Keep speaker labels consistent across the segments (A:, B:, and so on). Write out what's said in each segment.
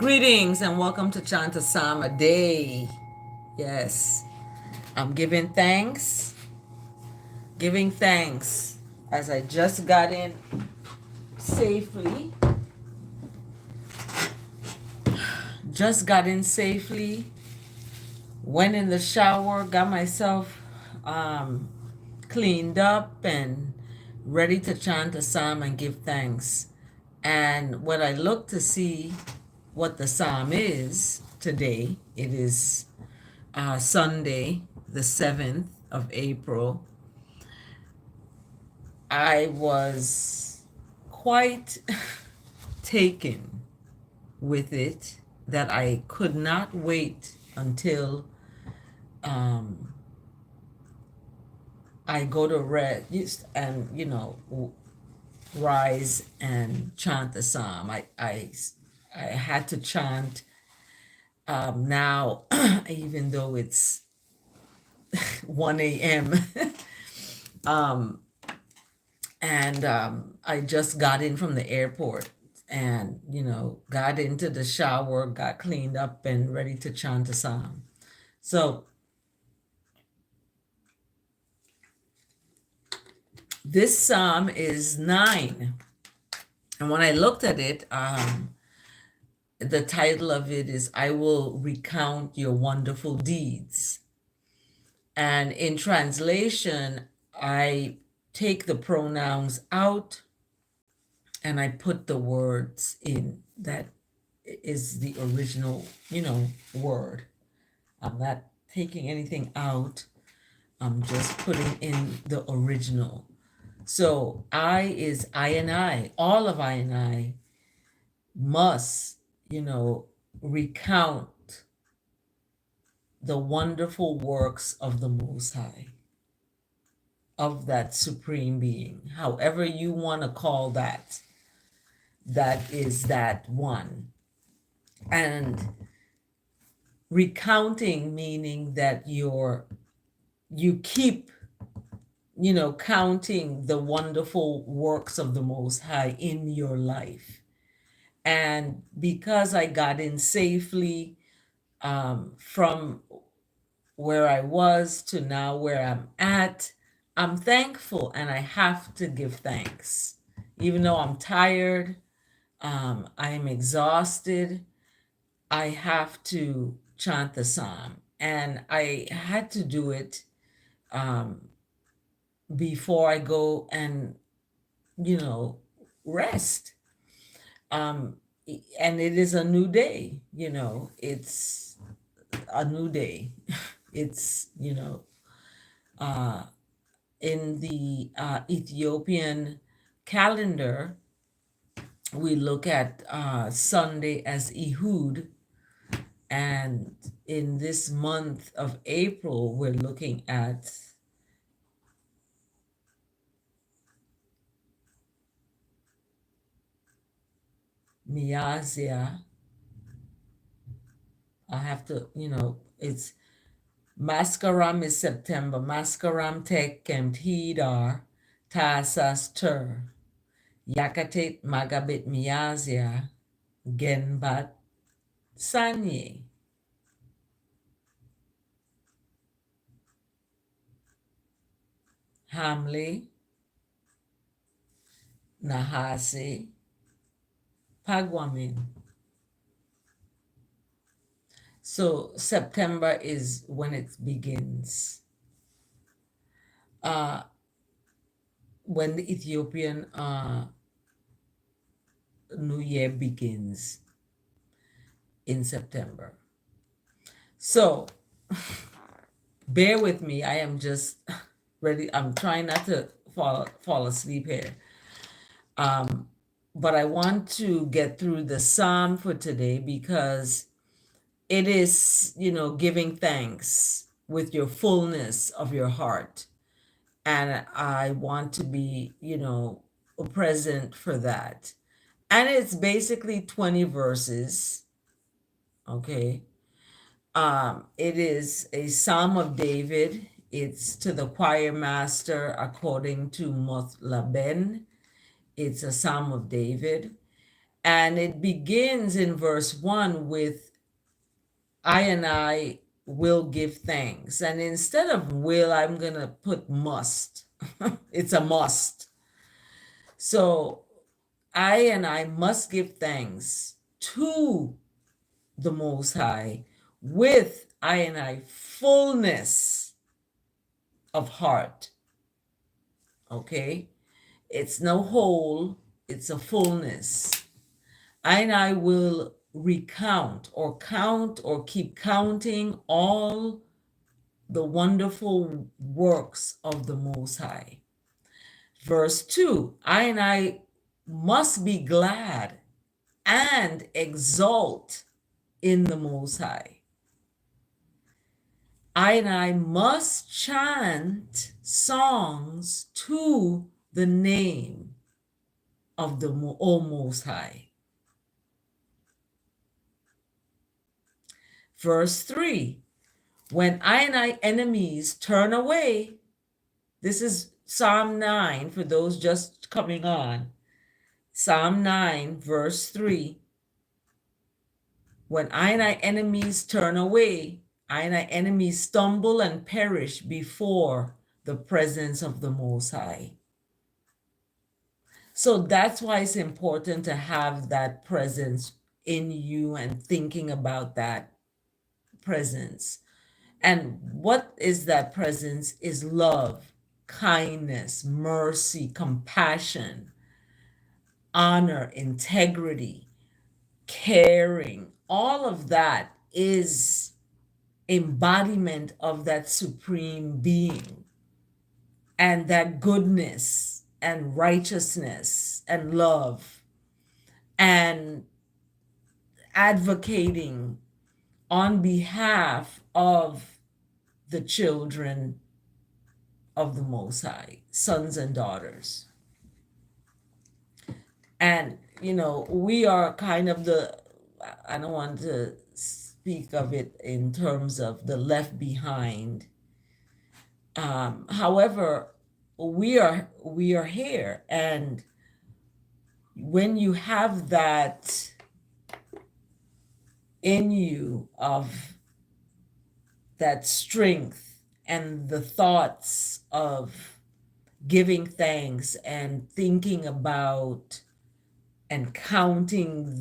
A: Greetings and welcome to Chant a Psalm a day. Yes, I'm giving thanks as I just got in safely. Went in the shower, got myself cleaned up and ready to chant a psalm and give thanks. And when I look to see what the psalm is today, it is Sunday, the 7th of April. I was quite taken with it that I could not wait until I go to rest and, rise and chant the psalm. I had to chant now, even though it's 1 a.m. And I just got in from the airport and, got into the shower, got cleaned up and ready to chant a psalm. So this psalm is 9. And when I looked at it, the title of it is, I Will Recount Your Wonderful Deeds. And in translation, I take the pronouns out and I put the words in that is the original, word. I'm not taking anything out. I'm just putting in the original. So I is I and I. All of I and I must, recount the wonderful works of the Most High, of that Supreme Being. However you want to call that, that is that one. And recounting meaning that you keep counting the wonderful works of the Most High in your life. And because I got in safely from where I was to now where I'm at, I'm thankful and I have to give thanks. Even though I'm tired, I'm exhausted, I have to chant the psalm. And I had to do it before I go and, rest. And it is a new day, it's a new day. It's, in the Ethiopian calendar, we look at Sunday as Ehud. And in this month of April, we're looking at Miyazia. I have to, it's Maskaram is September. Maskaram Tekem Hidar Tasas Tur. Yakatet Magabit Miyazia Genbat Sanye. Hamle Nahase Pagwamin. So September is when it begins. When the Ethiopian New Year begins in September. So bear with me. I am just ready. I'm trying not to fall asleep here. But I want to get through the psalm for today because it is, giving thanks with your fullness of your heart. And I want to be, present for that. And it's basically 20 verses. Okay. It is a Psalm of David. It's to the choir master according to Mothlaben. It's a Psalm of David. And it begins in verse 1 with, I and I will give thanks. And instead of will, I'm going to put must. It's a must. So I and I must give thanks to the Most High with I and I fullness of heart. Okay? It's no whole, it's a fullness. I and I will recount or count or keep counting all the wonderful works of the Most High. Verse 2, I and I must be glad and exult in the Most High. I and I must chant songs to the name of the Most High. Verse 3, when I and I enemies turn away, this is Psalm 9 for those just coming on. Psalm 9, verse 3, when I and I enemies turn away, I and I enemies stumble and perish before the presence of the Most High. So that's why it's important to have that presence in you and thinking about that presence. And what is that presence? Is love, kindness, mercy, compassion, honor, integrity, caring. All of that is embodiment of that supreme being, and that goodness and righteousness and love and advocating on behalf of the children of the Most High, sons and daughters. And, you know, we are kind of I don't want to speak of it in terms of the left behind. However, we are here, and when you have that in you of that strength and the thoughts of giving thanks and thinking about and counting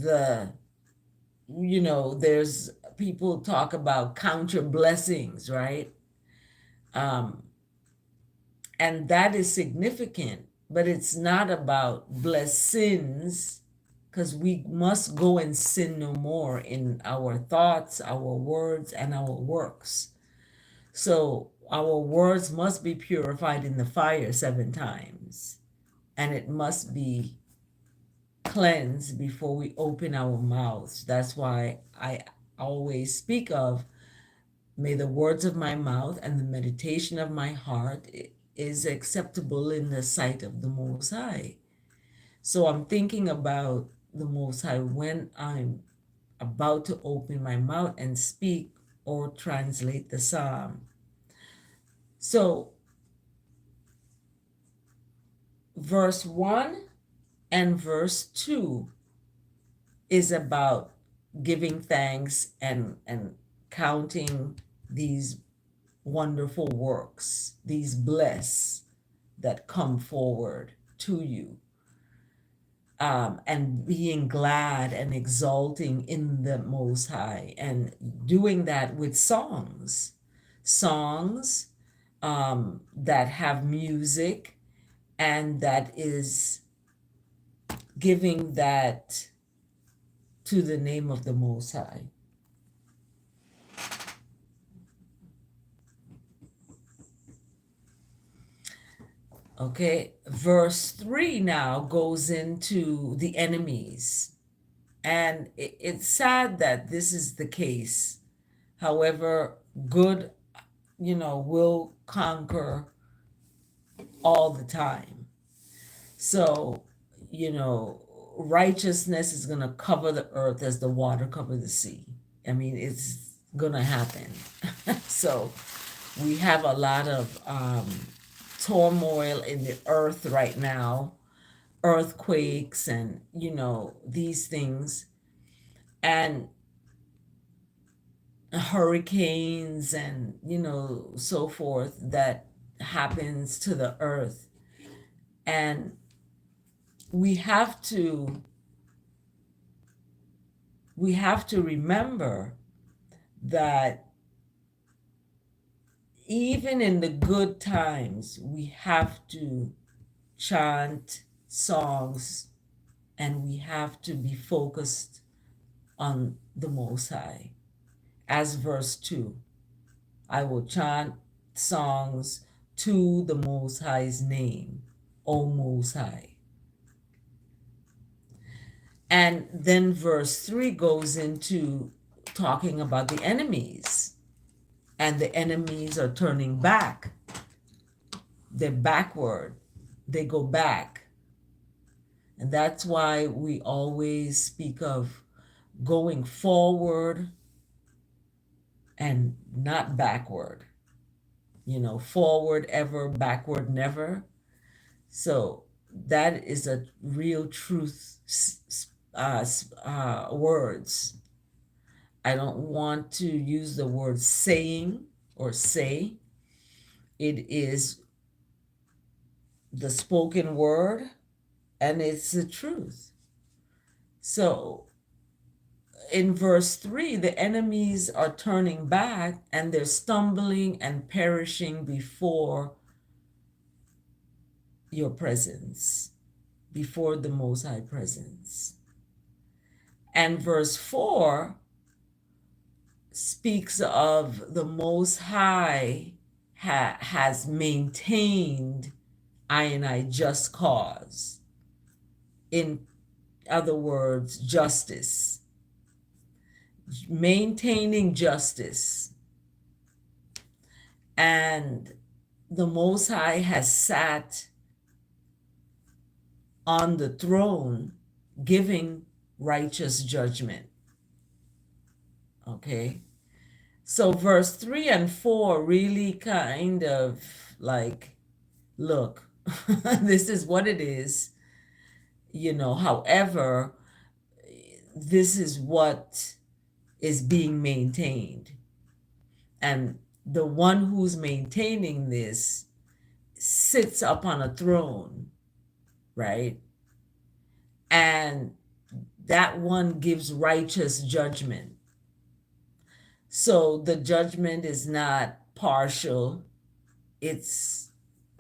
A: there's people talk about count your blessings, right? And that is significant, but it's not about blessings, because we must go and sin no more in our thoughts, our words, and our works. So our words must be purified in the fire 7 times, and it must be cleansed before we open our mouths. That's why I always speak of, may the words of my mouth and the meditation of my heart is acceptable in the sight of the Most High. So I'm thinking about the Most High when I'm about to open my mouth and speak or translate the psalm. So verse 1 and verse 2 is about giving thanks and counting these wonderful works, these bless that come forward to you, and being glad and exulting in the Most High, and doing that with songs that have music, and that is giving that to the name of the Most High. Okay, verse 3 now goes into the enemies. And it's sad that this is the case. However, good, will conquer all the time. So, righteousness is going to cover the earth as the water covers the sea. I mean, it's going to happen. So we have a lot of turmoil in the earth right now, earthquakes and, these things, and hurricanes and, so forth that happens to the earth. And we have to remember that even in the good times, we have to chant songs and we have to be focused on the Most High. As verse 2, I will chant songs to the Most High's name, O Most High. And then verse 3 goes into talking about the enemies. And the enemies are turning back. They're backward. They go back. And that's why we always speak of going forward and not backward. Forward ever, backward never. So that is a real truth words. I don't want to use the word saying or say. It is the spoken word and it's the truth. So in verse 3, the enemies are turning back and they're stumbling and perishing before your presence, before the Most High presence. And verse 4 speaks of the Most High has maintained I just cause. In other words, justice. Maintaining justice. And the Most High has sat on the throne giving righteous judgment. Okay? So verse 3 and 4 really kind of like, look, this is what it is. However, this is what is being maintained. And the one who's maintaining this sits up on a throne, right? And that one gives righteous judgment. So the judgment is not partial. It's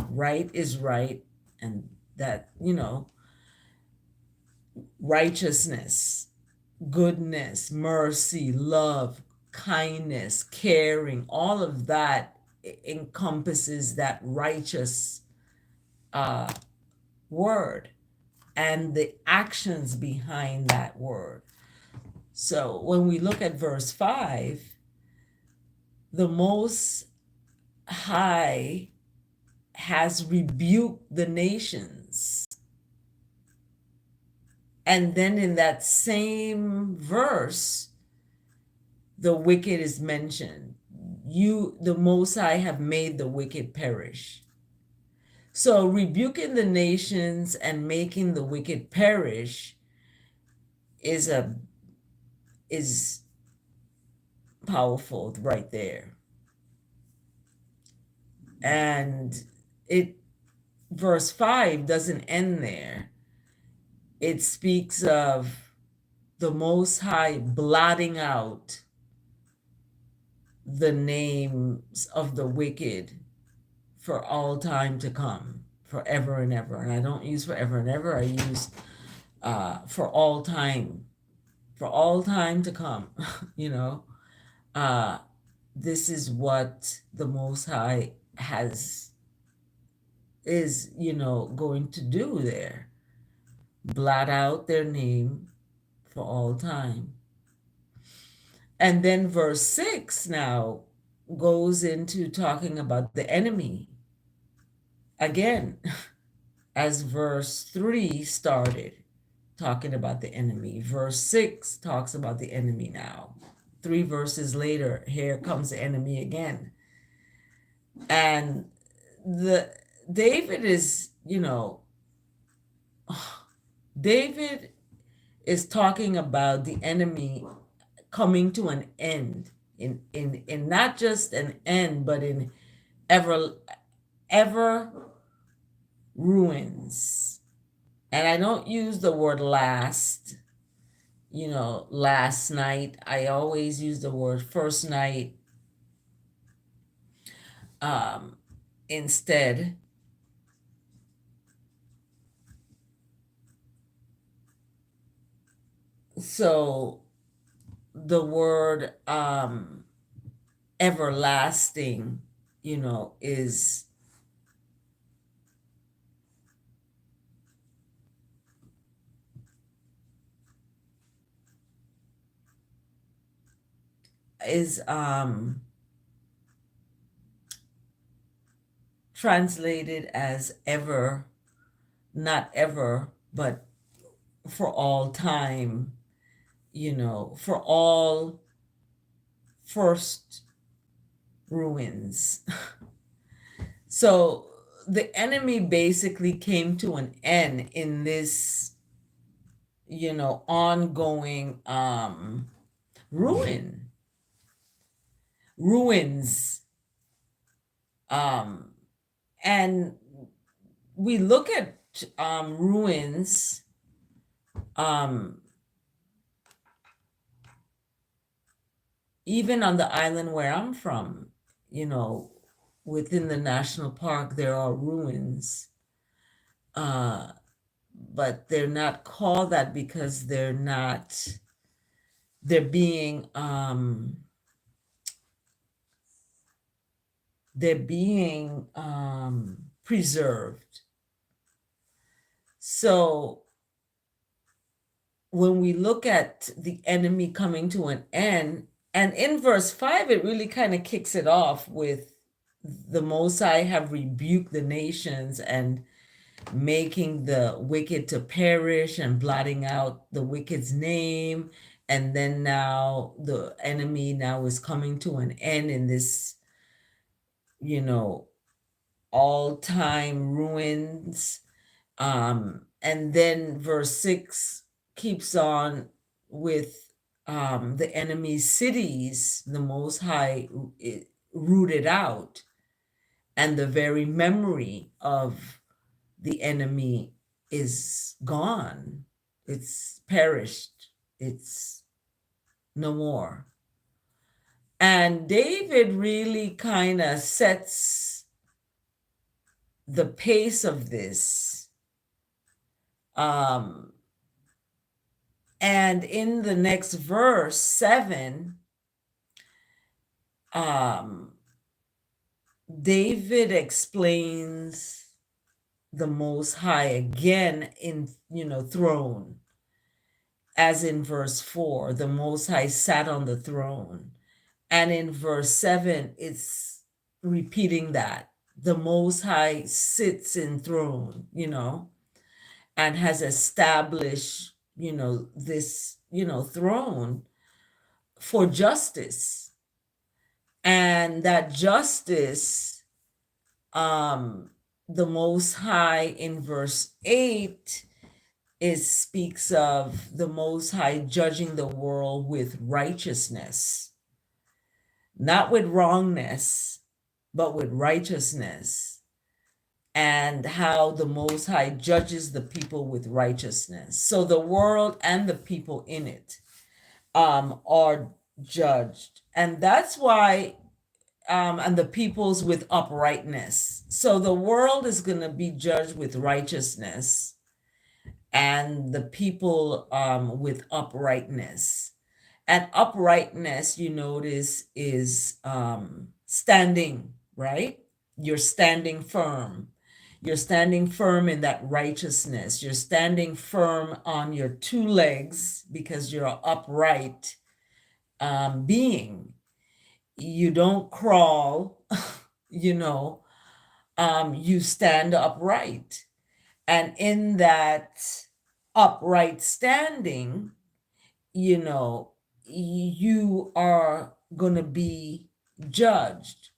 A: right is right. And that, righteousness, goodness, mercy, love, kindness, caring, all of that encompasses that righteous word and the actions behind that word. So when we look at verse 5, the Most High has rebuked the nations. And then in that same verse, the wicked is mentioned. You, the Most High, have made the wicked perish. So rebuking the nations and making the wicked perish is powerful right there. And verse 5 doesn't end there. It speaks of the Most High blotting out the names of the wicked for all time to come, forever and ever. And I don't use forever and ever, I use for all time to come. This is what the Most High is going to do there. Blot out their name for all time. And then verse 6 now goes into talking about the enemy. Again, as verse 3 started talking about the enemy, verse 6 talks about the enemy now. 3 verses later, here comes the enemy again. And David is, David is talking about the enemy coming to an end, in not just an end, but in ever ruins. And I don't use the word last, last night. I always use the word first night instead. So the word everlasting, is translated as ever, not ever, but for all time, for all first ruins. So the enemy basically came to an end in this, ongoing ruins. And we look at ruins even on the island where I'm from, within the national park, there are ruins. But they're not called that because they're being preserved. So when we look at the enemy coming to an end, and in verse 5, it really kind of kicks it off with the Most High have rebuked the nations and making the wicked to perish and blotting out the wicked's name. And then now the enemy now is coming to an end in this, all-time ruins. And then verse 6 keeps on with the enemy's cities, the Most High rooted out, and the very memory of the enemy is gone. It's perished. It's no more. And David really kind of sets the pace of this. And in the next verse, 7, David explains the Most High again in, throne. As in verse 4, the Most High sat on the throne. And in verse 7, it's repeating that. The Most High sits enthroned, and has established, this, throne for justice. And that justice, the Most High in verse 8, speaks of the Most High judging the world with righteousness, not with wrongness, but with righteousness, and how the Most High judges the people with righteousness. So the world and the people in it are judged. And that's why, and the peoples with uprightness. So the world is going to be judged with righteousness, and the people with uprightness. And uprightness, you notice, is standing, right? You're standing firm. You're standing firm in that righteousness. You're standing firm on your two legs because you're an upright being. You don't crawl, you stand upright. And in that upright standing, you are going to be judged.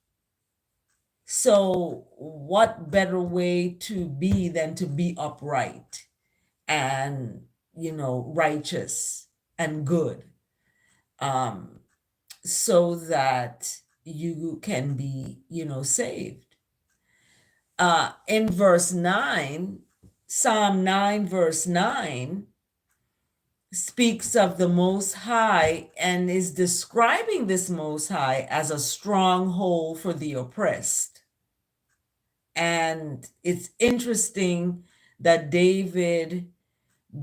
A: So what better way to be than to be upright and, righteous and good, so that you can be, saved. In verse 9, Psalm 9, verse 9, speaks of the Most High and is describing this Most High as a stronghold for the oppressed. And it's interesting that David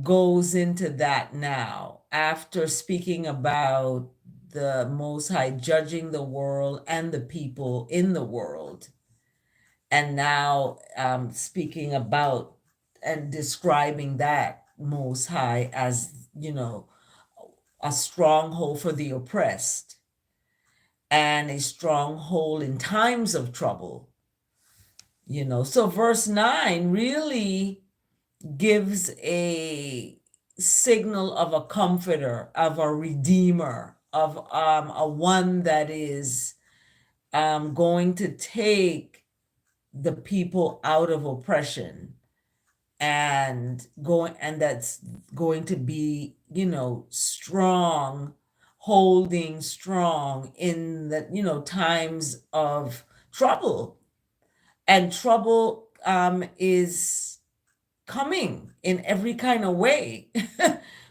A: goes into that now after speaking about the Most High judging the world and the people in the world. And now speaking about and describing that Most High as, a stronghold for the oppressed and a stronghold in times of trouble. So verse 9 really gives a signal of a comforter, of a redeemer, of a one that is going to take the people out of oppression and that's going to be, strong, holding strong in the, times of trouble. And trouble is coming in every kind of way.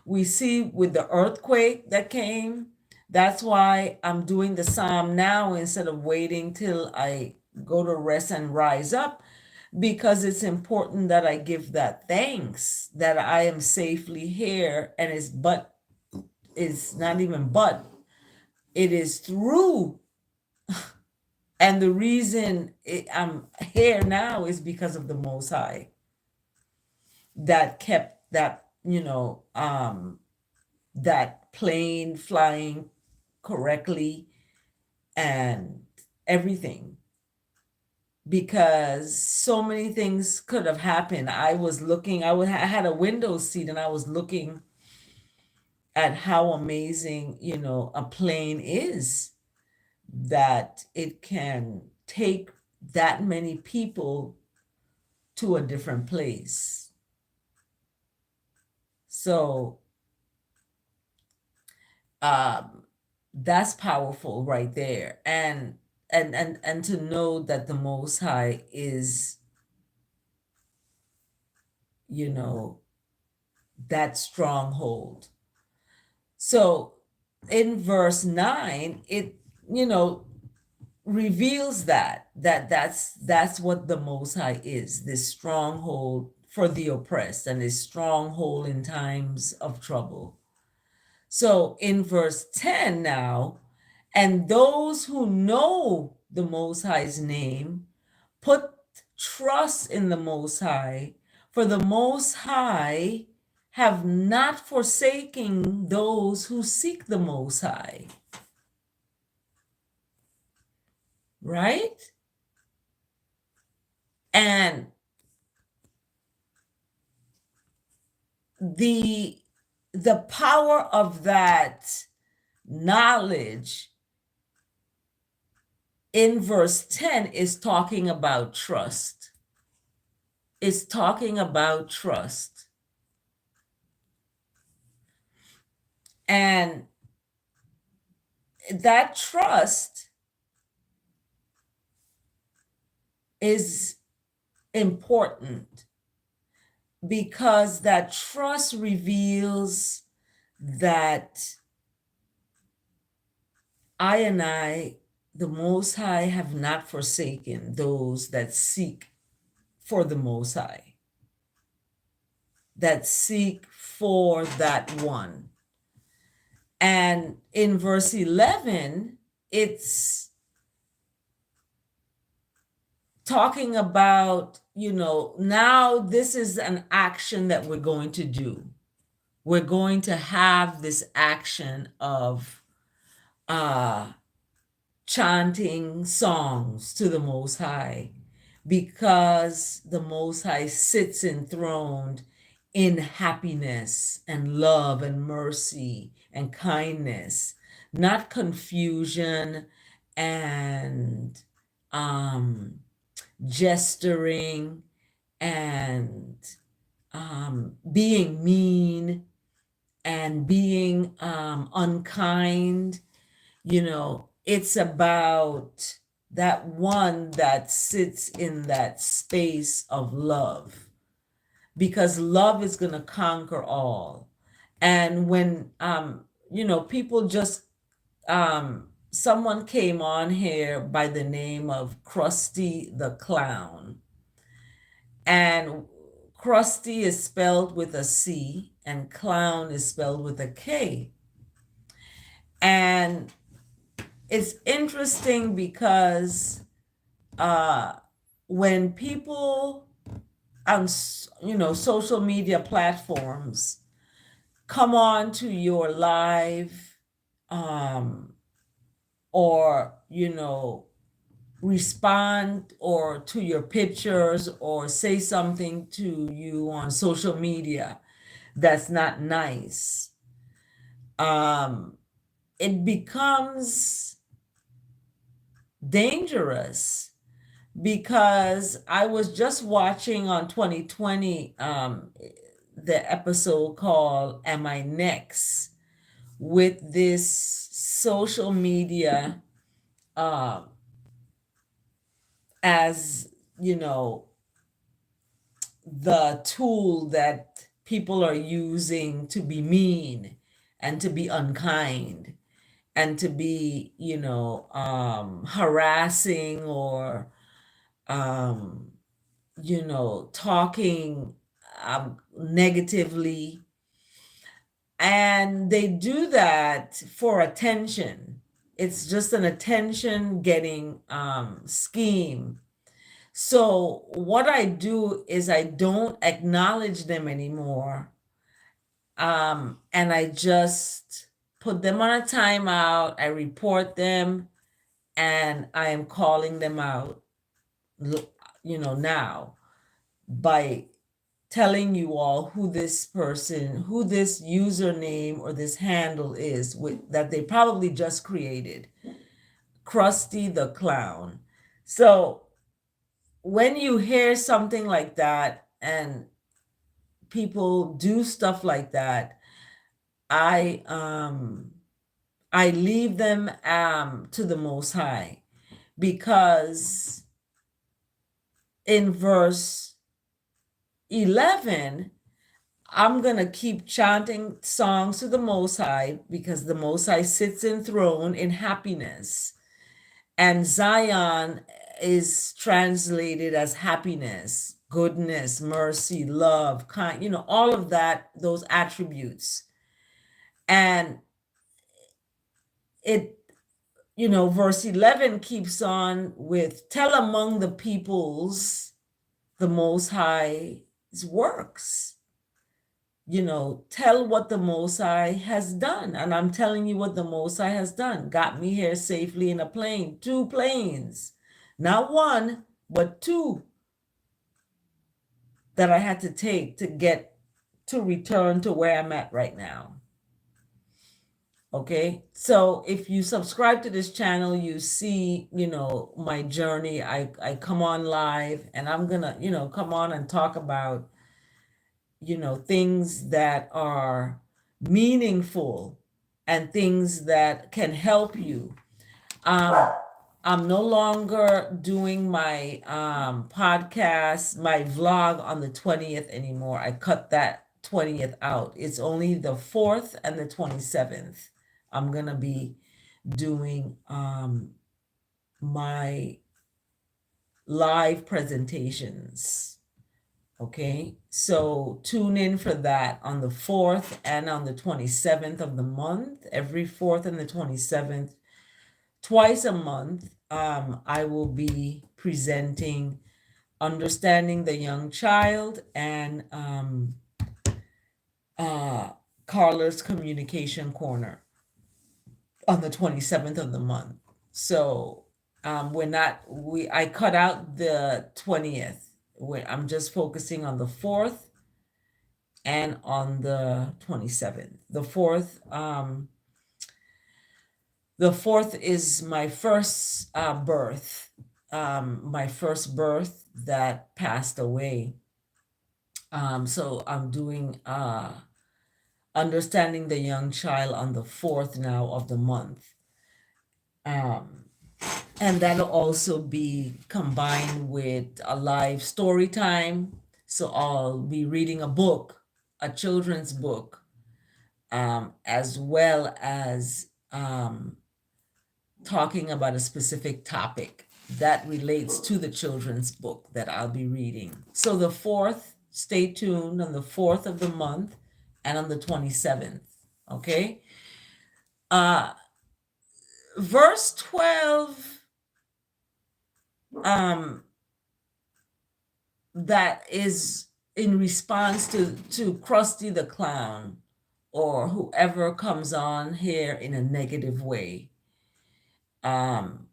A: We see with the earthquake that came. That's why I'm doing the psalm now instead of waiting till I go to rest and rise up, because it's important that I give that thanks that I am safely here. And it's not even but, it is through. And the reason I'm here now is because of the Most High that kept that, that plane flying correctly and everything. Because so many things could have happened. I had a window seat and I was looking at how amazing, a plane is, that it can take that many people to a different place. So that's powerful right there. And to know that the Most High is, that stronghold. So in verse 9, it, reveals that's what the Most High is, this stronghold for the oppressed and this stronghold in times of trouble. So in verse 10 now, and those who know the Most High's name put trust in the Most High, for the Most High have not forsaken those who seek the Most High. Right? And the power of that knowledge in verse 10 is talking about trust. It's talking about trust. And that trust is important because that trust reveals that I and I, the Most High, have not forsaken those that seek for the Most High, that seek for that one. And in verse 11, it's talking about, now this is an action that we're going to do. We're going to have this action of chanting songs to the Most High, because the Most High sits enthroned in happiness and love and mercy and kindness, not confusion and gesturing and being mean and being unkind. It's about that one that sits in that space of love, because love is going to conquer all. And when people just someone came on here by the name of Krusty the Clown, and Krusty is spelled with a C and clown is spelled with a K. And it's interesting because when people on social media platforms come on to your live, or respond or to your pictures or say something to you on social media that's not nice, it becomes dangerous. Because I was just watching on 2020 the episode called Am I Next, with this social media as the tool that people are using to be mean and to be unkind and to be harassing or talking negatively. And they do that for attention. It's just an attention getting scheme. So what I do is I don't acknowledge them anymore. And I just put them on a timeout. I report them and I am calling them out, now, by telling you all who this username or this handle is, that they probably just created, Krusty the Clown. So when you hear something like that and people do stuff like that, I leave them to the Most High, because in verse 11, I'm going to keep chanting songs to the Most High, because the Most High sits enthroned in happiness. And Zion is translated as happiness, goodness, mercy, love, kind, all of that, those attributes. And it, verse 11 keeps on with, tell among the peoples the Most High's works. Tell what the Most High has done. And I'm telling you what the Most High has done. Got me here safely in a plane, 2 planes, not 1, but 2 that I had to take to return to where I'm at right now. Okay, so if you subscribe to this channel, you see, my journey. I come on live and I'm gonna, come on and talk about things that are meaningful and things that can help you. I'm no longer doing my podcast, my vlog on the 20th anymore. I cut that 20th out. It's only the 4th and the 27th. I'm gonna be doing my live presentations. Okay, so tune in for that on the 4th and on the 27th of the month. Every 4th and the 27th, twice a month, I will be presenting Understanding the Young Child and Carla's Communication Corner on the 27th of the month. So I cut out the 20th. I'm just focusing on the 4th and on the 27th. The 4th is my first birth, my first birth that passed away. So I'm doing understanding the young child on the 4th now of the month. Um, and that'll also be combined with a live story time. So I'll be reading a book, a children's book, as well as talking about a specific topic that relates to the children's book that I'll be reading. So the 4th, stay tuned on the 4th of the month and on the 27th. Okay. Verse 12, that is in response to Krusty the Clown or whoever comes on here in a negative way. And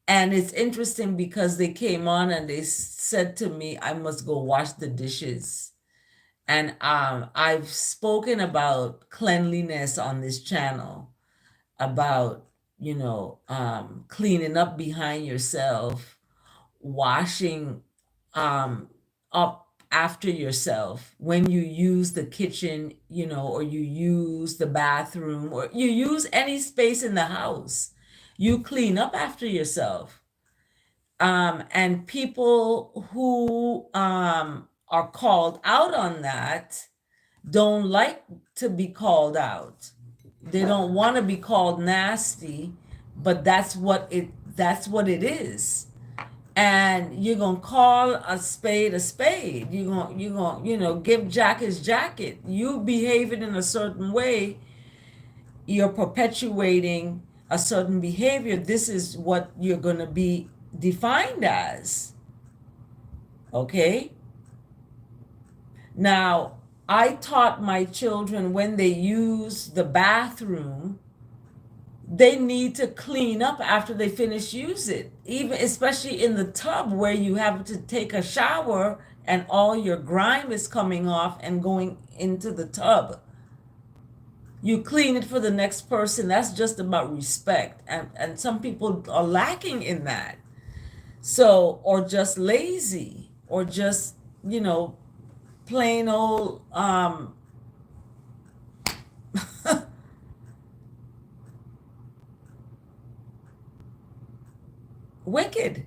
A: it's interesting because they came on and they said to me, I must go wash the dishes. And I've spoken about cleanliness on this channel, about, cleaning up behind yourself, washing up after yourself when you use the kitchen, or you use the bathroom, or you use any space in the house. You clean up after yourself. And people who are called out on that don't like to be called out. They don't want to be called nasty, but that's what it is. And you're gonna call a spade a spade. You're gonna give Jack his jacket. You behaving in a certain way, you're perpetuating a certain behavior. This is what you're gonna be defined as. Okay? Now, I taught my children when they use the bathroom, they need to clean up after they finish use it, even especially in the tub where you have to take a shower and all your grime is coming off and going into the tub. You clean it for the next person. That's just about respect. And some people are lacking in that. So, or just lazy, or just, plain old wicked.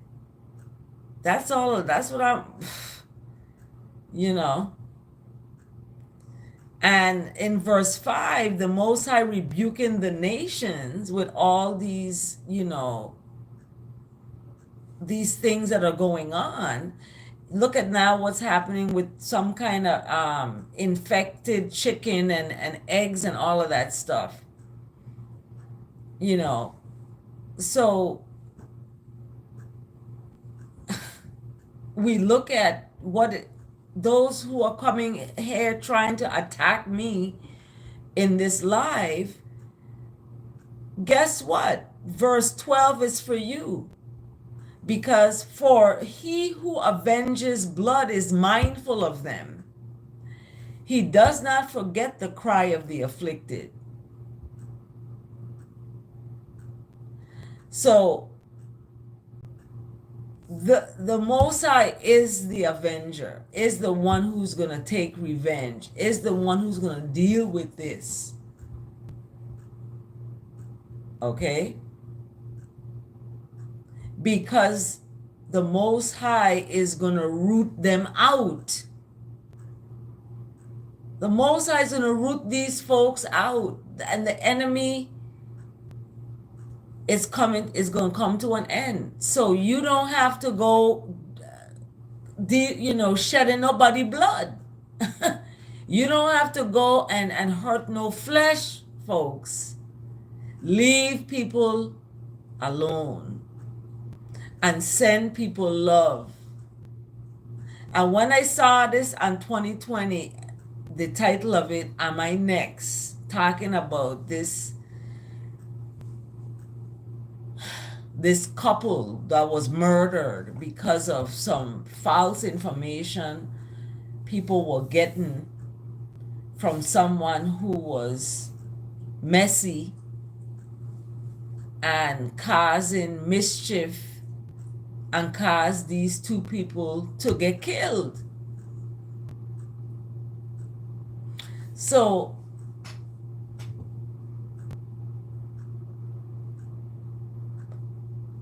A: That's all. That's what I'm, And in verse 5, the Most High rebuking the nations with all these, these things that are going on. Look at now what's happening with some kind of infected chicken and eggs and all of that stuff. So we look at those who are coming here trying to attack me in this live. Guess what? Verse 12 is for you. Because for he who avenges blood is mindful of them. He does not forget the cry of the afflicted. So the Most High is the avenger, is the one who's going to take revenge, is the one who's going to deal with this. Okay? Because the Most High is going to root them out. The Most High is going to root these folks out. And the enemy is going to come to an end. So you don't have to go, shedding nobody blood. You don't have to go and hurt no flesh, folks. Leave people alone. And send people love. And when I saw this on 2020, the title of it, Am I Next? Talking about this couple that was murdered because of some false information people were getting from someone who was messy and causing mischief and cause these two people to get killed. So,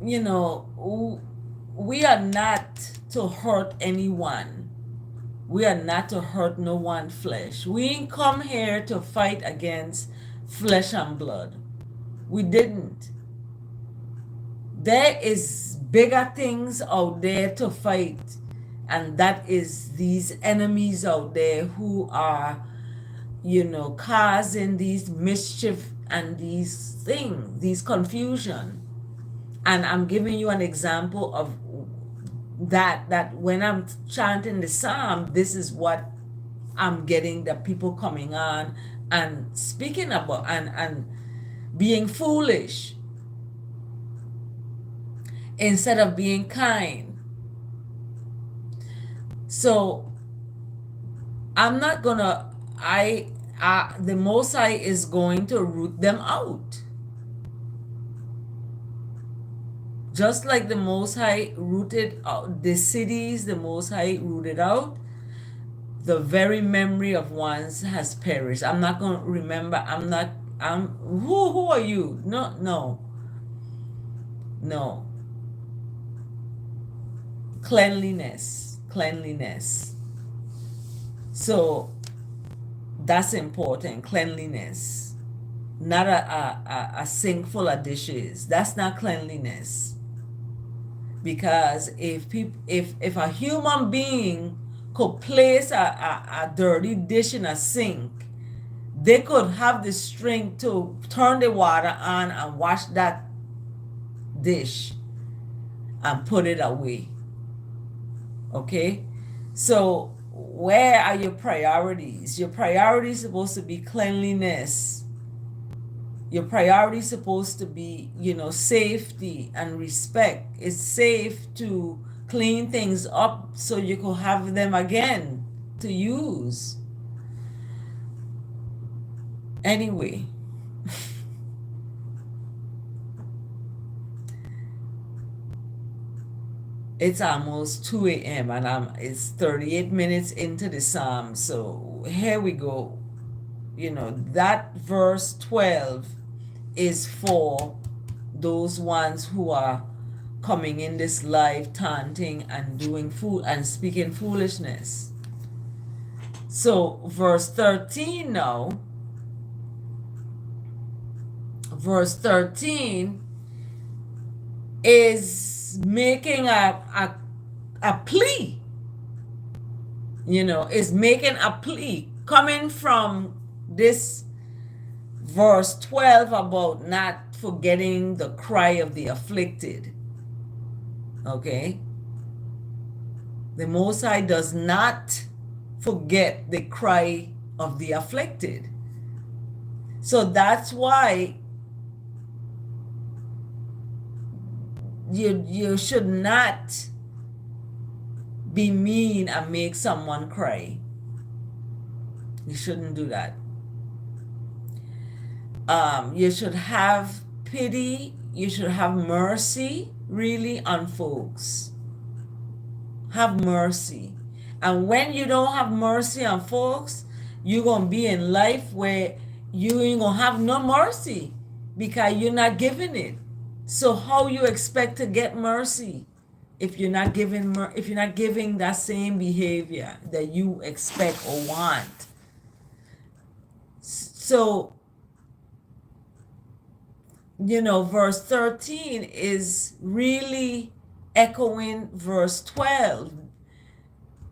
A: you know, we are not to hurt anyone. We are not to hurt no one flesh. We ain't come here to fight against flesh and blood. We didn't. There is bigger things out there to fight, and that is these enemies out there who are, causing these mischief and these things, these confusion. And I'm giving you an example of that when I'm chanting the psalm, this is what I'm getting, the people coming on and speaking about and being foolish instead of being kind. So I'm not gonna the Most High is going to root them out. Just like the Most High rooted out the cities, the Most High rooted out, the very memory of ones has perished. I'm not going to remember. Who are you? No. Cleanliness. So that's important. Cleanliness. Not a sink full of dishes. That's not cleanliness. Because if a human being could place a dirty dish in a sink, they could have the strength to turn the water on and wash that dish and put it away. Okay? So where are your priorities? Your priority is supposed to be cleanliness. Your priority is supposed to be, safety and respect. It's safe to clean things up so you can have them again to use. Anyway, it's almost 2 a.m. and it's 38 minutes into the psalm. So here we go. That verse 12 is for those ones who are coming in this life taunting and doing fool and speaking foolishness. So verse 13 now. Verse 13 is making a plea. Is making a plea coming from this verse 12 about not forgetting the cry of the afflicted. Okay? The Most High does not forget the cry of the afflicted. So that's why you should not be mean and make someone cry. You shouldn't do that. You should have pity. You should have mercy, really, on folks. Have mercy. And when you don't have mercy on folks, you're going to be in life where you ain't going to have no mercy because you're not giving it. So how you expect to get mercy if you're not giving that same behavior that you expect or want? So verse 13 is really echoing verse 12,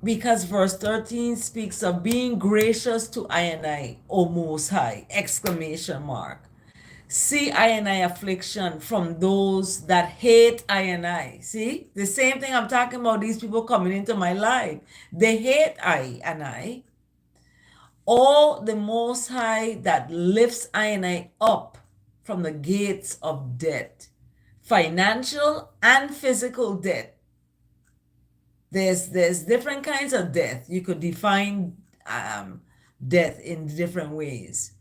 A: because verse 13 speaks of being gracious to I and I, O Most High, exclamation mark. See I and I affliction from those that hate I and I. See, the same thing I'm talking about, these people coming into my life. They hate I and I. All the Most High that lifts I and I up from the gates of death, financial and physical death. There's different kinds of death. You could define death in different ways,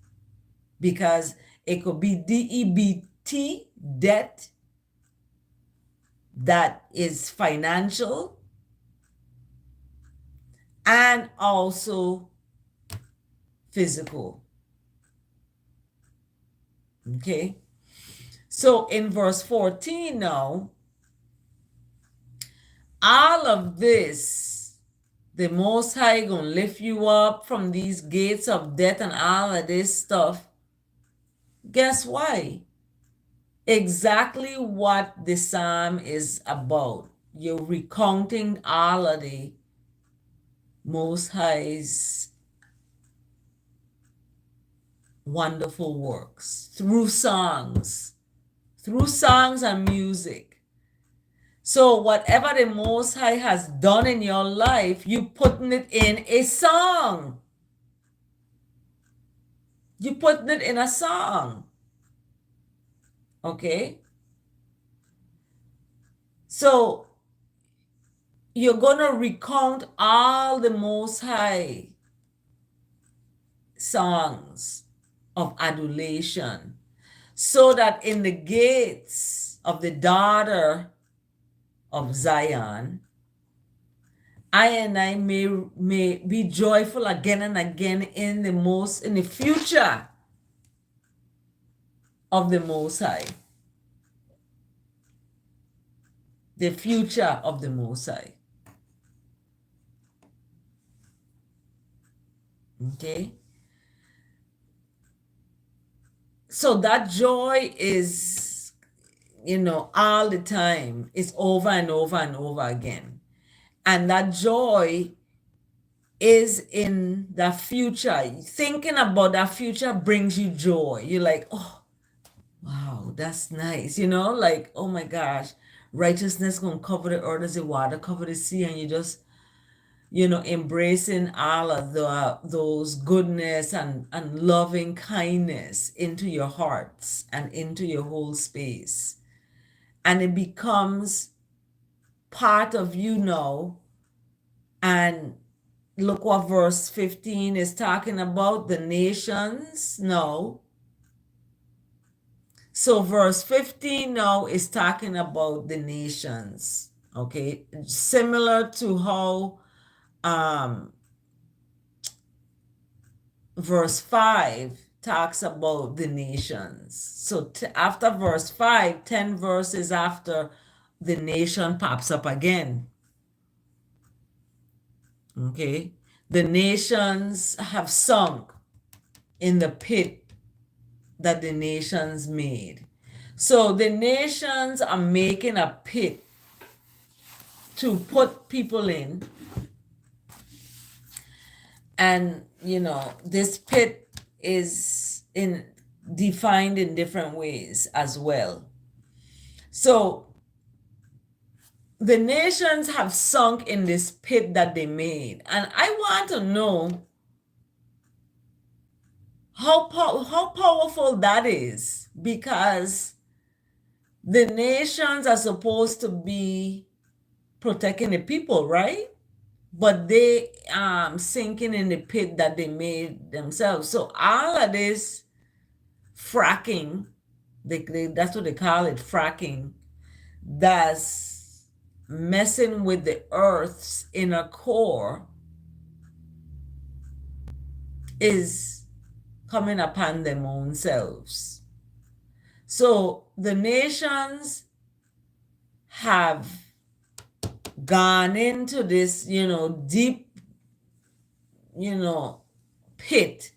A: because it could be DEBT, death, that is financial and also physical. Okay. So in verse 14 now, all of this, the Most High gonna lift you up from these gates of death and all of this stuff. Guess why? Exactly what the psalm is about. You're recounting all of the Most High's wonderful works through songs and music. So whatever the Most High has done in your life, you putting it in a song. You putting it in a song. Okay? So you're going to recount all the Most High songs of adulation, so that in the gates of the daughter of Zion, I and I may be joyful again and again in the future of the Most High. The future of the Most High. Okay? So that joy is, all the time. It's over and over and over again. And that joy is in the future. Thinking about that future brings you joy. You're like, oh, wow, that's nice. Like, oh my gosh, righteousness gonna cover the earth as the water cover the sea, and you just, embracing all of those goodness and loving kindness into your hearts and into your whole space. And it becomes part of you now. And look what verse 15 is talking about, the nations now. So verse 15 now is talking about the nations. Okay, similar to how verse 5 talks about the nations. So after verse 5, 10 verses after, the nation pops up again. Okay, the nations have sunk in the pit that the nations made. So the nations are making a pit to put people in. And, this pit is defined in different ways as well. So the nations have sunk in this pit that they made. And I want to know how powerful that is, because the nations are supposed to be protecting the people, right? But they sinking in the pit that they made themselves. So all of this fracking, that's what they call it, fracking, that's messing with the earth's inner core, is coming upon them own selves. So the nations have gone into this, deep, pit,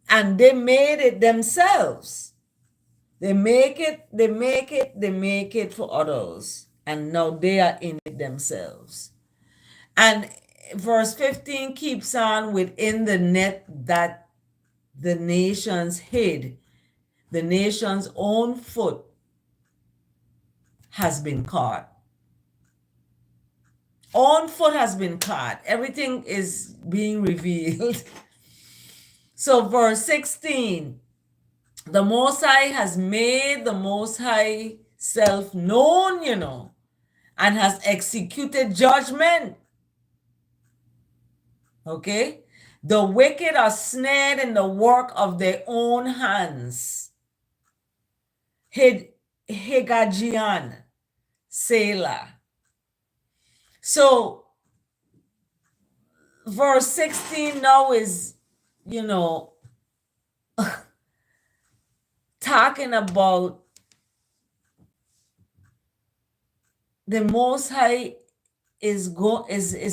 A: and they made it themselves. They make it for others, and now they are in it themselves. And verse 15 keeps on, within the net that the nations hid, the nation's own foot has been caught. Own foot has been caught. Everything is being revealed. So verse 16, the Most High has made the Most High self known, and has executed judgment. Okay? The wicked are snared in the work of their own hands. Higajian Selah. So verse 16 now is, you know, talking about the Most High is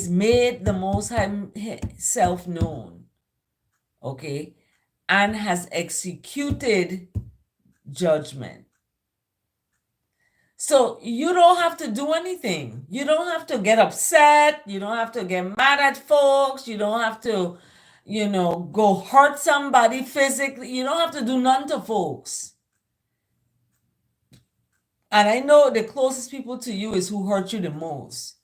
A: made the Most High self known, okay, and has executed judgment. So you don't have to do anything. You don't have to get upset. You don't have to get mad at folks. You don't have to, go hurt somebody physically. You don't have to do nothing to folks. And I know the closest people to you is who hurt you the most.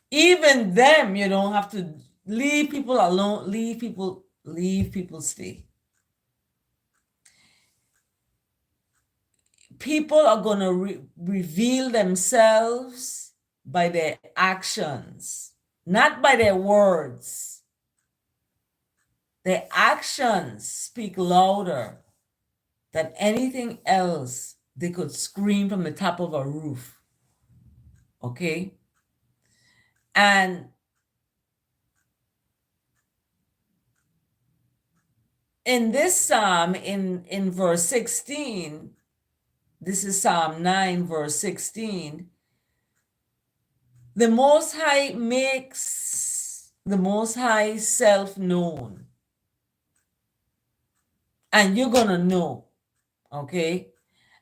A: Even them, you don't have to leave people alone. Leave people stay. People are going to reveal themselves by their actions, not by their words. Their actions speak louder than anything else they could scream from the top of a roof. Okay? And in this psalm, in verse 16, this is Psalm 9, verse 16, the Most High makes the Most High self-known. And you're going to know, okay?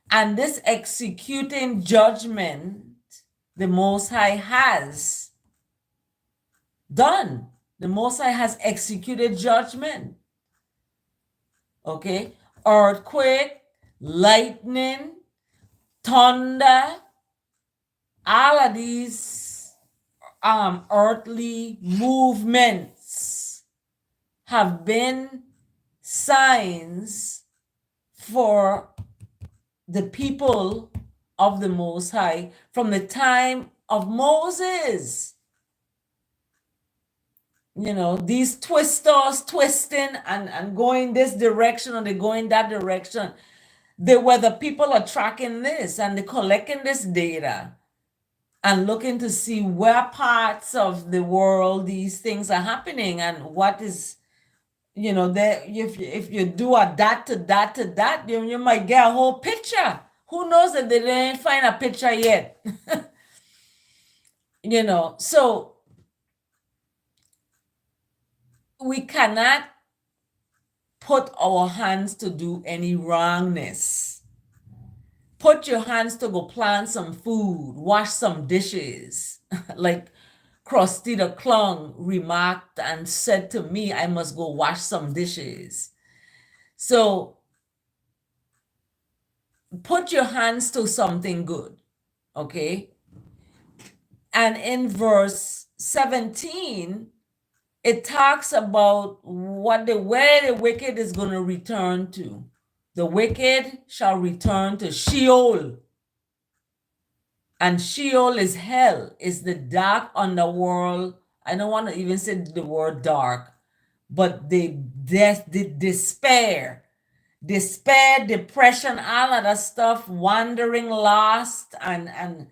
A: And this executing judgment, the Most High has done. The Most High has executed judgment. Okay? Earthquake, lightning, thunder, all of these earthly movements have been signs for the people of the Most High from the time of Moses. These twisters twisting and going this direction, or they going that direction. Where the people are tracking this and they're collecting this data and looking to see where parts of the world these things are happening and what is, if you do a dot to dot to dot, you might get a whole picture. Who knows if they didn't find a picture yet? So we cannot put our hands to do any wrongness. Put your hands to go plant some food, wash some dishes. Like Krusty the Clown remarked and said to me, I must go wash some dishes. So put your hands to something good, okay? And in verse 17, it talks about where the wicked is going to return to. The wicked shall return to Sheol. And Sheol is hell, is the dark underworld. I don't want to even say the word dark, but the despair, depression, all of that stuff, wandering, lost, and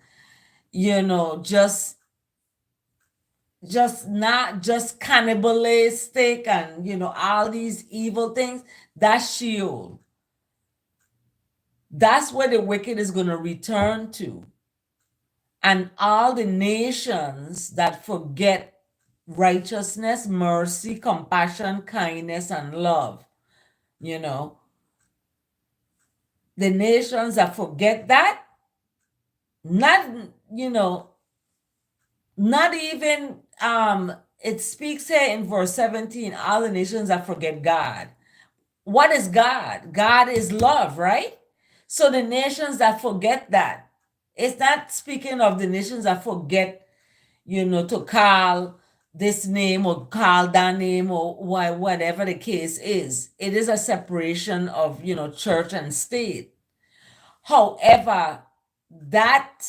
A: not just cannibalistic and all these evil things. That's Sheol. That's where the wicked is going to return to. And all the nations that forget righteousness, mercy, compassion, kindness, and love, the nations that forget that, not even, it speaks here in verse 17, all the nations that forget God. What is God? God is love, right? So the nations that forget that, it's not speaking of the nations that forget, to call this name or call that name or whatever the case is. It is a separation of, church and state. However, that,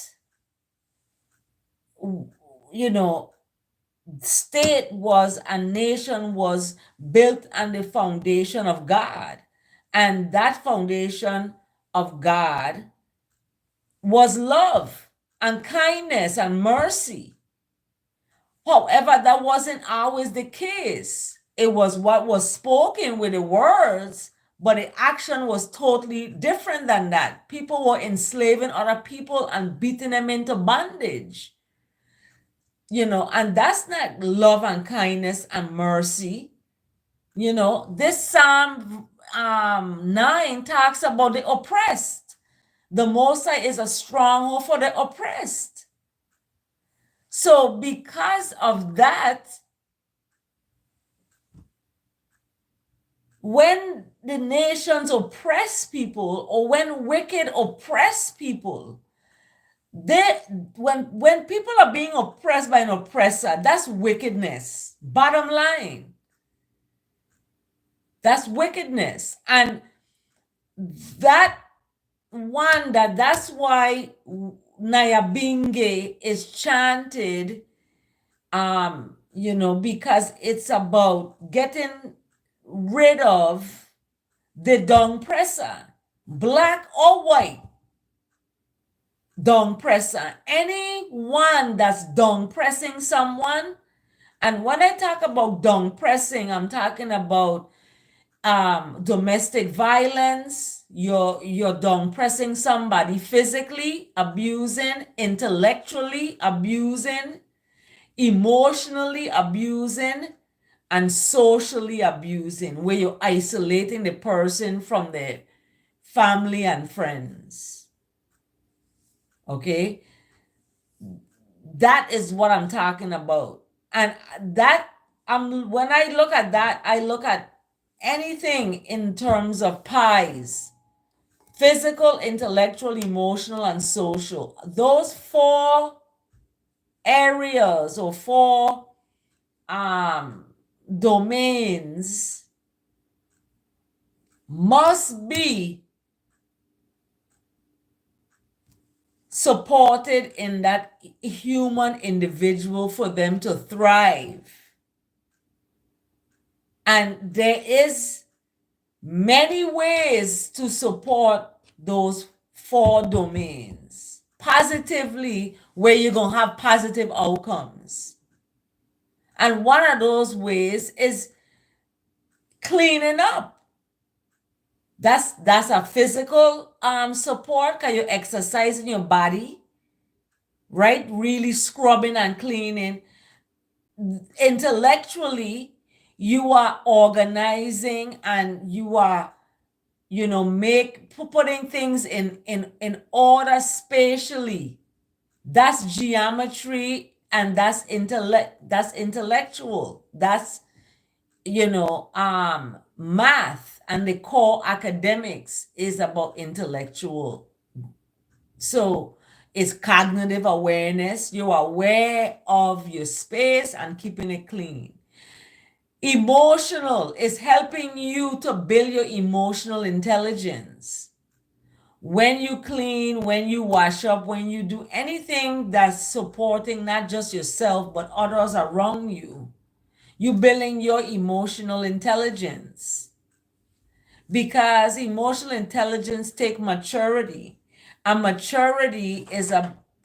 A: state and nation was built on the foundation of God. And that foundation of God was love. and kindness and mercy. However, that wasn't always the case. It was what was spoken with the words, but the action was totally different than that. People were enslaving other people and beating them into bondage. And that's not love and kindness and mercy. This Psalm 9 talks about the oppressed. The Most High is a stronghold for the oppressed. So because of that, when the nations oppress people, or when wicked oppress people, when people are being oppressed by an oppressor, that's wickedness. Bottom line. That's wickedness. And that's why Nyabinge is chanted, because it's about getting rid of the dung presser, black or white dung presser. Anyone that's dung pressing someone, and when I talk about dung pressing, I'm talking about domestic violence. You're dung pressing somebody physically, abusing, intellectually abusing, emotionally abusing, and socially abusing, where you're isolating the person from their family and friends. Okay? That is what I'm talking about. And when I look at that, I look at anything in terms of pies: physical, intellectual, emotional, and social. Those 4 areas or 4 domains must be supported in that human individual for them to thrive. And there is many ways to support those 4 domains positively, where you're going to have positive outcomes. And one of those ways is cleaning up. That's a physical support, because you're exercising your body, right? Really scrubbing and cleaning. Intellectually, you are organizing, and you are, putting things in order spatially. That's geometry, and that's intellectual. That's math, and the core academics is about intellectual. So it's cognitive awareness. You're aware of your space and keeping it clean. Emotional is helping you to build your emotional intelligence. When you clean, when you wash up, when you do anything that's supporting not just yourself, but others around you, you're building your emotional intelligence. Because emotional intelligence takes maturity. And maturity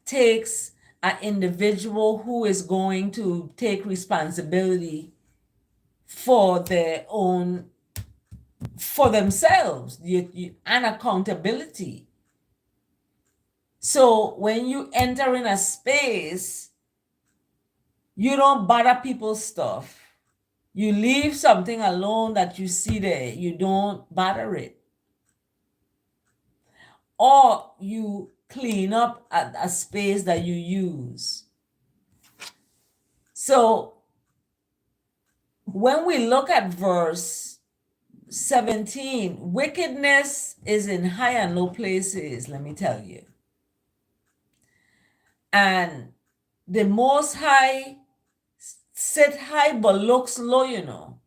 A: takes an individual who is going to take responsibility for themselves, and accountability. So when you enter in a space, you don't bother people's stuff. You leave something alone that you see there. You don't bother it. Or you clean up a space that you use. So when we look at verse 17, wickedness is in high and low places, let me tell you. And the Most High sit high but looks low,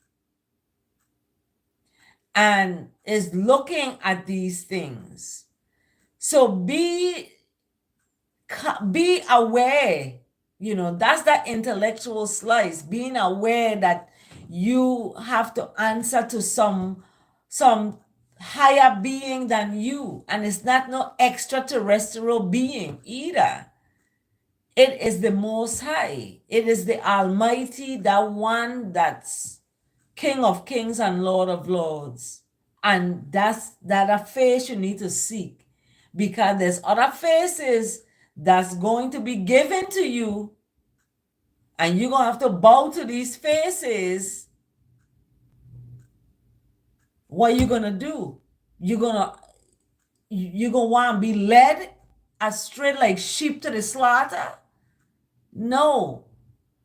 A: and is looking at these things. So be aware, that's that intellectual slice, being aware that you have to answer to some higher being than you, and it's not no extraterrestrial being either. It is the Most High. It is the Almighty, that one that's King of Kings and Lord of Lords. And that's that a face you need to seek, because there's other faces that's going to be given to you, and you're going to have to bow to these faces. What are you going to do? You're going to want to be led astray like sheep to the slaughter? No,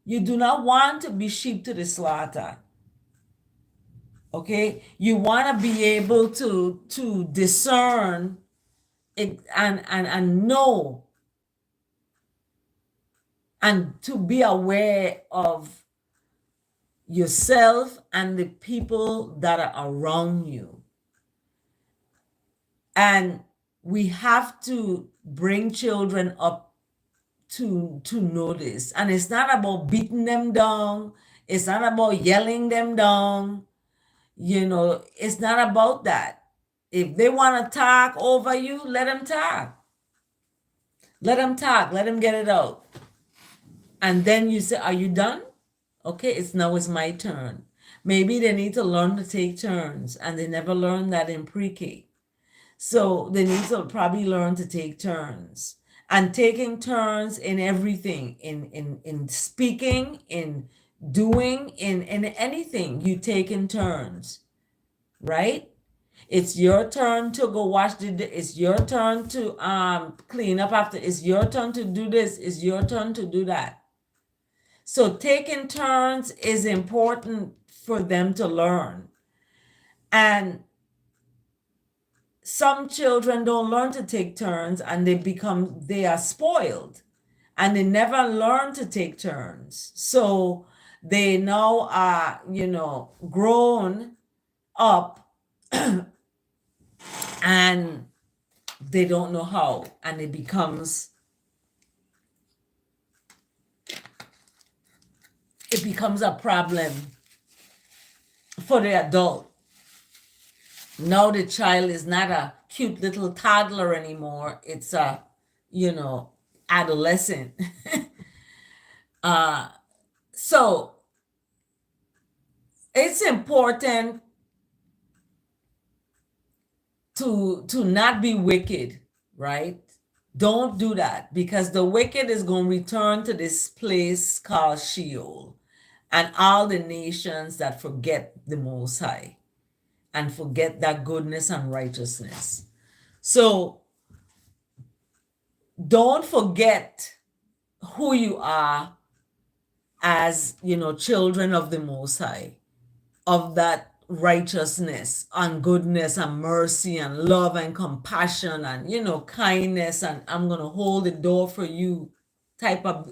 A: you do not want to be sheep to the slaughter. Okay, you want to be able to discern it and know, and to be aware of yourself and the people that are around you. And we have to bring children up to know this. And it's not about beating them down, it's not about yelling them down, it's not about that. If they want to talk over you, let them talk. Let them get it out. And then you say, are you done? Okay, it's my turn. Maybe they need to learn to take turns, and they never learned that in pre-K. So they need to probably learn to take turns, and taking turns in everything, in speaking, in doing, in anything. You take in turns, right? It's your turn to go wash it's your turn to clean up after. It's your turn to do this. It's your turn to do that. So taking turns is important for them to learn. And some children don't learn to take turns, and they are spoiled, and they never learn to take turns. So they now are, grown up and they don't know how, and it becomes a problem for the adult. Now the child is not a cute little toddler anymore. It's a, adolescent. So it's important to not be wicked, right? Don't do that, because the wicked is going to return to this place called Sheol, and all the nations that forget the Most High and forget that goodness and righteousness. So don't forget who you are as, children of the Most High, of that righteousness and goodness and mercy and love and compassion and, kindness, and I'm going to hold the door for you type of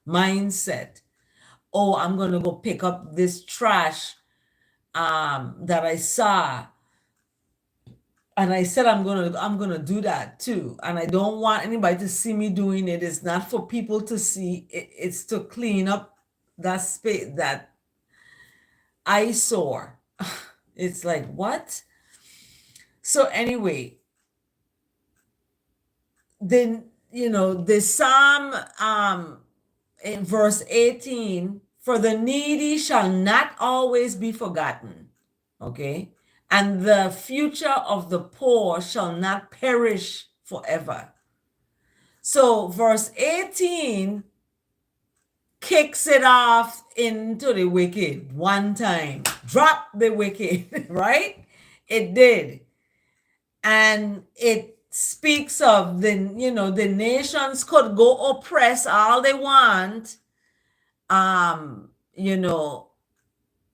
A: mindset. Oh, I'm going to go pick up this trash that I saw, and I said I'm gonna do that too, and I don't want anybody to see me doing it. It's not for people to see. It's to clean up that space, that eyesore. It's like, what? So anyway, then the Psalm in verse 18, for the needy shall not always be forgotten. Okay. And the future of the poor shall not perish forever. So verse 18 kicks it off into the wicked one time. Drop the wicked, right? It did. And it speaks of the nations could go oppress all they want,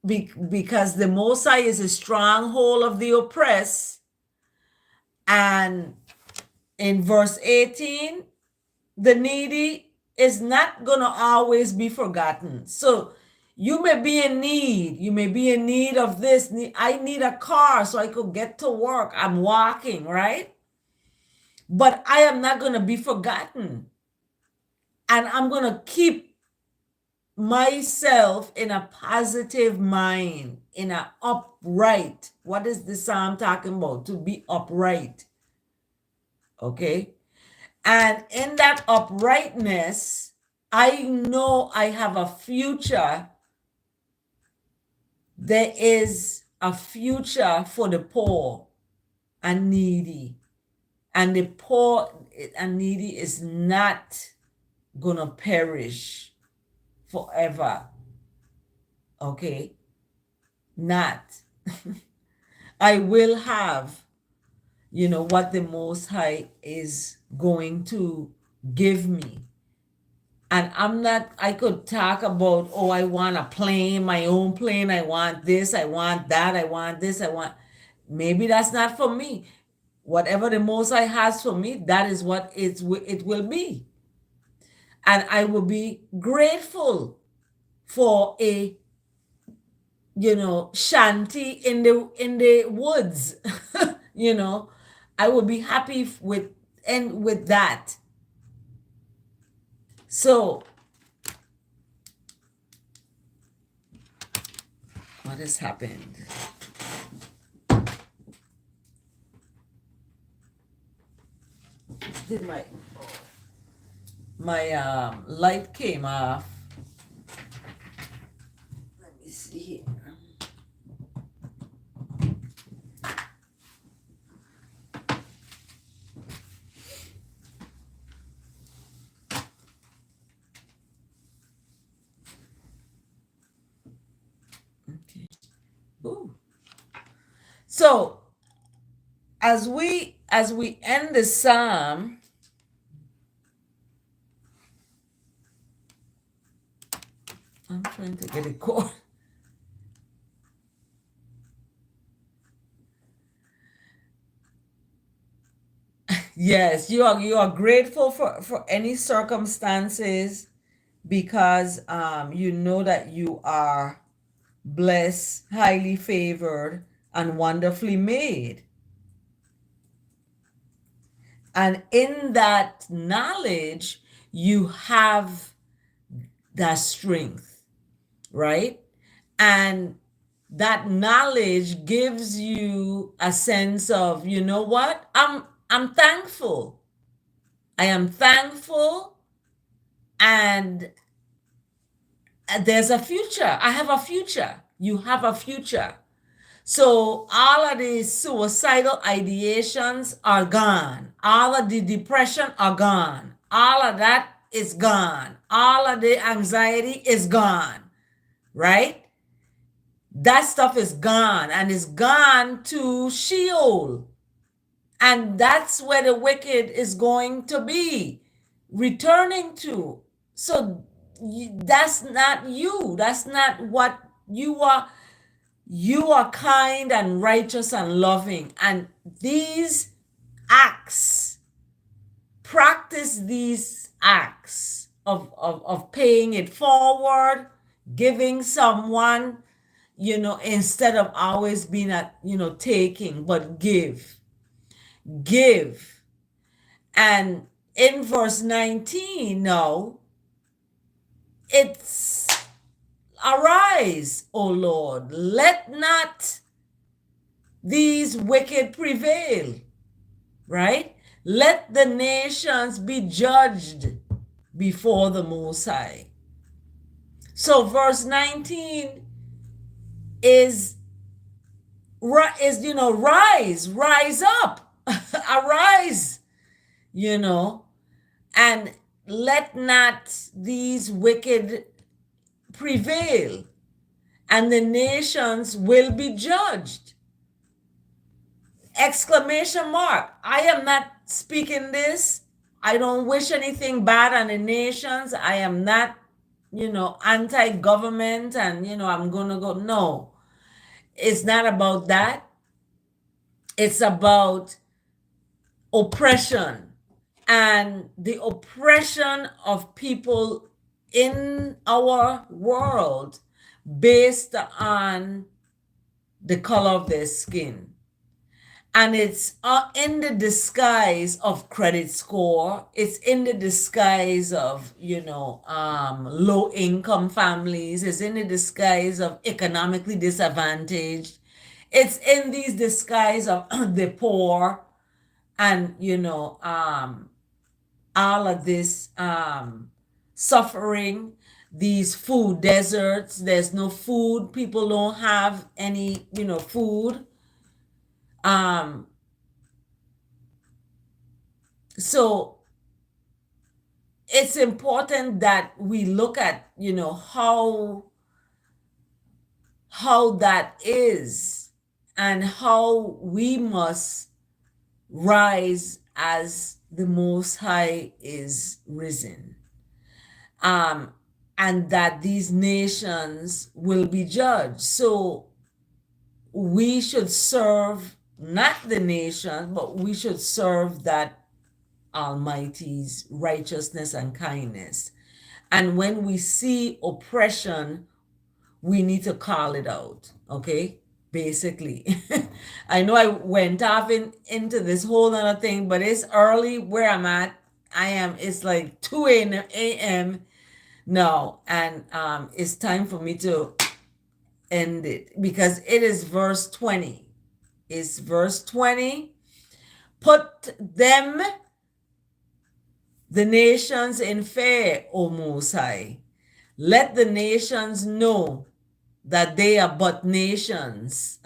A: because the Most High is a stronghold of the oppressed. And in verse 18, the needy is not going to always be forgotten. So you may be in need. You may be in need of this. I need a car so I could get to work. I'm walking, right? But I am not going to be forgotten. And I'm going to keep myself in a positive mind, in an upright. What is the Psalm talking about? To be upright. Okay. And in that uprightness, I know I have a future. There is a future for the poor and needy. And the poor and needy is not going to perish forever. Okay? Not. I will have, what the Most High is going to give me. And I could talk about, oh, I want a plane, my own plane. I want this, I want that, I want this, I want. Maybe that's not for me. Whatever the Most High has for me, that is what it will be. And I will be grateful for a, shanty in the woods. I will be happy with that. So what has happened? Did my light came off? Let me see here. Okay. Ooh. So as we end the psalm, I'm trying to get it caught. Yes, you are grateful for any circumstances because you know that you are blessed, highly favored, and wonderfully made. And in that knowledge, you have that strength, right? And that knowledge gives you a sense of, you know what? I'm thankful. I am thankful, and there's a future. I have a future. You have a future. So all of the suicidal ideations are gone. All of the depression are gone. All of that is gone. All of the anxiety is gone, right? That stuff is gone, and it's gone to Sheol. And that's where the wicked is going to be returning to. So that's not you. That's not what you are. You are kind and righteous and loving. And these acts, practice these acts of paying it forward, giving someone, instead of always being at, taking, but give. And in verse 19 now, it's arise, O Lord, let not these wicked prevail, right? Let the nations be judged before the Most High. So verse 19 is rise up, arise, and let not these wicked prevail, and the nations will be judged. Exclamation mark. I am not speaking this. I don't wish anything bad on the nations. I am not, anti-government and, I'm going to go. No, it's not about that. It's about oppression and the oppression of people in our world based on the color of their skin. And it's in the disguise of credit score. It's in the disguise of, low income families. It's in the disguise of economically disadvantaged. It's in these disguise of the poor and, all of this suffering, these food deserts. There's no food. People don't have any, food. Um, so it's important that we look at, how that is and how we must rise as the Most High is risen. Um, and that these nations will be judged. So we should serve not the nation, but we should serve that Almighty's righteousness and kindness. And when we see oppression, we need to call it out, okay? Basically. I know I went off into this whole other thing, but it's early where I'm at. It's like 2 a.m. now, and it's time for me to end it because it is verse 20. It's verse 20. Put them, the nations, in fear, O Most High. Let the nations know that they are but nations.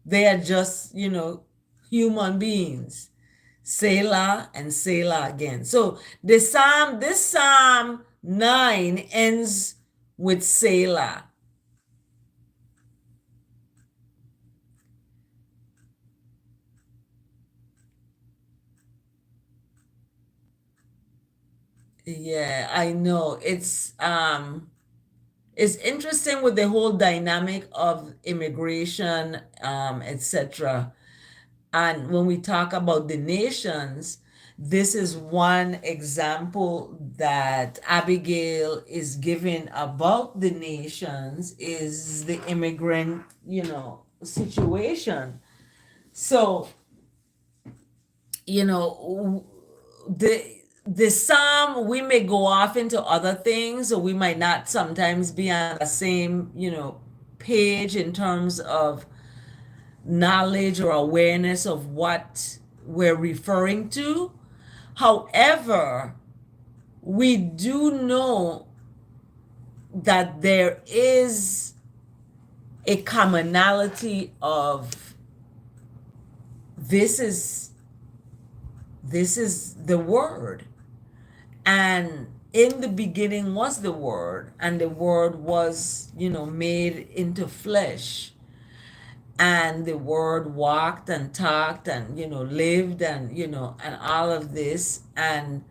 A: They are just, human beings. Selah and Selah again. So this Psalm 9 ends with Selah. Yeah, I know. It's interesting with the whole dynamic of immigration, etc. And when we talk about the nations, this is one example that Abigail is giving about the nations is the immigrant, situation. So, the psalm, we may go off into other things, or we might not sometimes be on the same, page in terms of knowledge or awareness of what we're referring to. However, we do know that there is a commonality of this is the Word. And in the beginning was the Word, and the Word was, made into flesh. And the Word walked and talked and, lived and, and all of this. And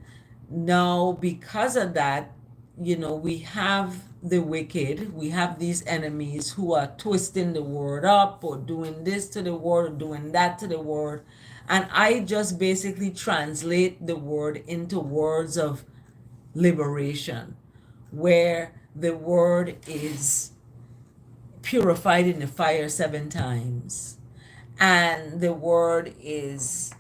A: now, because of that, we have the wicked, we have these enemies who are twisting the Word up or doing this to the Word or doing that to the Word. And I just basically translate the Word into words of liberation, where the Word is purified in the fire 7 times, and the Word is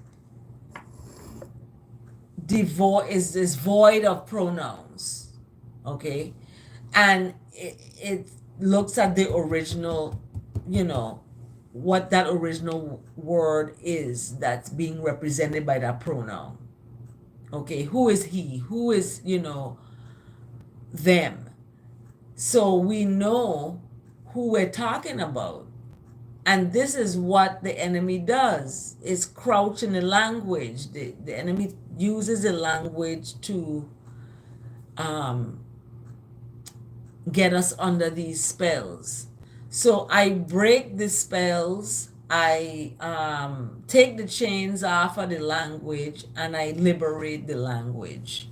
A: is void of pronouns, okay? And it looks at the original, what that original word is that's being represented by that pronoun. Okay, who is he? Who is, them? So we know who we're talking about. And this is what the enemy does, is crouch in the language. The enemy uses the language to get us under these spells. So I break the spells, I take the chains off of the language, and I liberate the language.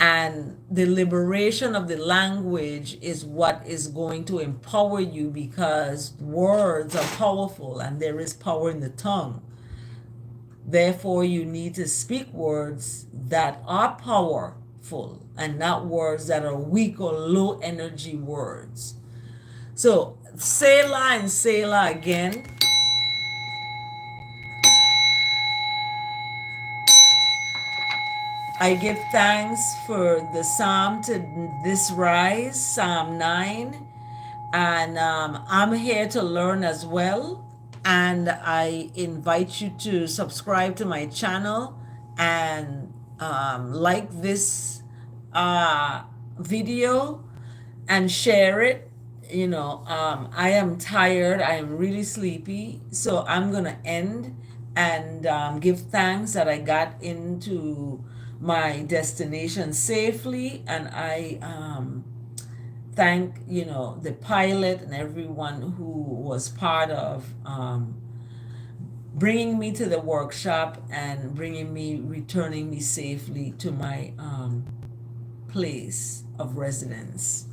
A: And the liberation of the language is what is going to empower you, because words are powerful and there is power in the tongue. Therefore, you need to speak words that are powerful and not words that are weak or low energy words. So, Selah and Selah again. I give thanks for the psalm to this rise, Psalm 9. And I'm here to learn as well. And I invite you to subscribe to my channel and like this video and share it. I am tired. I am really sleepy. So I'm going to end and give thanks that I got into my destination safely. And I thank, the pilot and everyone who was part of bringing me to the workshop and returning me safely to my place of residence.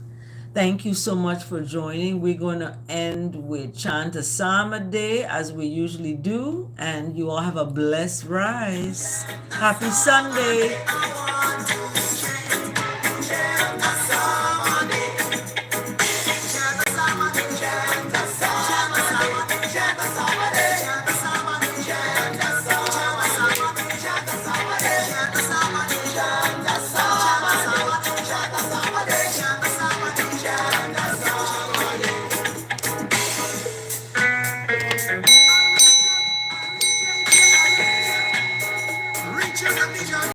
A: Thank you so much for joining. We're going to end with Chant a Psalm a day as we usually do. And you all have a blessed rise. Happy Sunday.